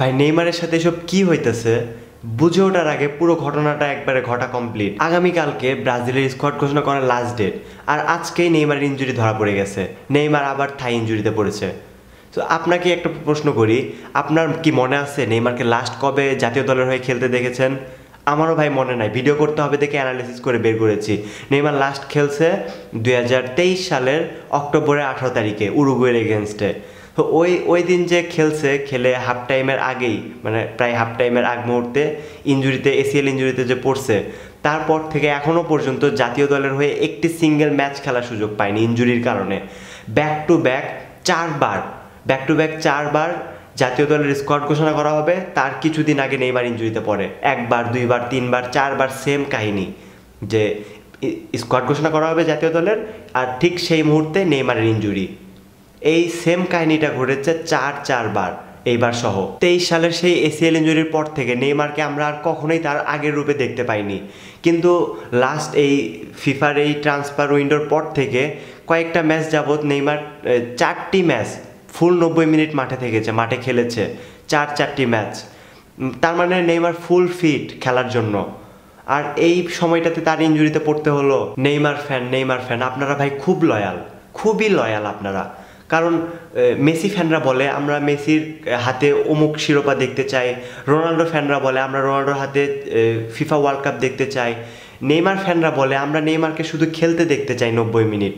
ভাই নেইমারের সাথে এসব কি হইতেছে বুঝে ওঠার আগে পুরো ঘটনাটা একবারে ঘটা কমপ্লিট। আগামীকালকে ব্রাজিলের স্কোয়াড ঘোষণা করার লাস্ট ডেট, আর আজকেই নেইমারের ইনজুরি ধরা পড়ে গেছে। নেইমার আবার থাই ইনজুরিতে পড়েছে। তো আপনাকে একটা প্রশ্ন করি, আপনার কি মনে আছে নেইমারকে লাস্ট কবে জাতীয় দলের হয়ে খেলতে দেখেছেন? আমারও ভাই মনে নাই, ভিডিও করতে হবে দেখে অ্যানালিসিস করে বের করেছি। নেইমার লাস্ট খেলছে 2023 সালের অক্টোবরের 18 তারিখে উরুগুয়ের এগেনস্টে। তো ওই দিন যে খেলে হাফ টাইমের আগেই, মানে প্রায় হাফ টাইমের আগ মুহূর্তে ইনজুরিতে, এসিএল ইনজুরিতে যে পড়ছে, তারপর থেকে এখনও পর্যন্ত জাতীয় দলের হয়ে একটি সিঙ্গেল ম্যাচ খেলার সুযোগ পায়নি ইনজুরির কারণে। ব্যাক টু ব্যাক চারবার জাতীয় দলের স্কোয়াড ঘোষণা করা হবে, তার কিছুদিন আগে নেইমার ইনজুরিতে পড়ে। একবার, দুইবার, তিনবার, চারবার সেম কাহিনী, যে স্কোয়াড ঘোষণা করা হবে জাতীয় দলের, আর ঠিক সেই মুহূর্তে নেইমারের ইনজুরি। এই সেম কাহিনীটা ঘটেছে চারবার এইবার সহ। 23 সালের সেই এসিএল ইনজুরির পর থেকে নেইমারকে আমরা আর কখনোই তার আগের রূপে দেখতে পাইনি। কিন্তু লাস্ট এই ফিফার এই ট্রান্সফার উইন্ডোর পর থেকে কয়েকটা ম্যাচ যাবৎ নেইমার 4টি ম্যাচ ফুল 90 মিনিট মাঠে খেলেছে, চারটি ম্যাচ। তার মানে নেইমার ফুল ফিট খেলার জন্য। আর এই সময়টাতে তার ইনজুরিতে পড়তে হলো। নেইমার ফ্যান আপনারা ভাই খুবই লয়াল আপনারা। কারণ মেসি ফ্যানরা বলে আমরা মেসির হাতে অমুক শিরোপা দেখতে চাই, রোনাল্ডো ফ্যানরা বলে আমরা রোনাল্ডোর হাতে ফিফা ওয়ার্ল্ড কাপ দেখতে চাই, নেইমার ফ্যানরা বলে আমরা নেইমারকে শুধু খেলতে দেখতে চাই 90 মিনিট,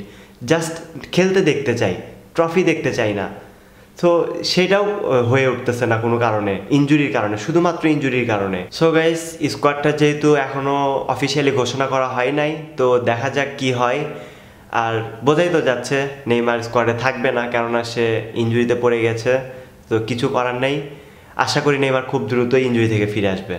জাস্ট খেলতে দেখতে চাই, ট্রফি দেখতে চাই না। তো সেটাও হয়ে উঠতেছে না কোনো কারণে, ইনজুরির কারণে, শুধুমাত্র ইনজুরির কারণে। সো গাইস, স্কোয়াডটা যেহেতু এখনও অফিসিয়ালি ঘোষণা করা হয় নাই, তো দেখা যাক কি হয়। আর বোঝাই তো যাচ্ছে নেইমার স্কোয়াডে থাকবে না, কেননা সে ইনজুরিতে পড়ে গেছে। তো কিছু করার নেই, আশা করি নেইমার খুব দ্রুত ইনজুরি থেকে ফিরে আসবে।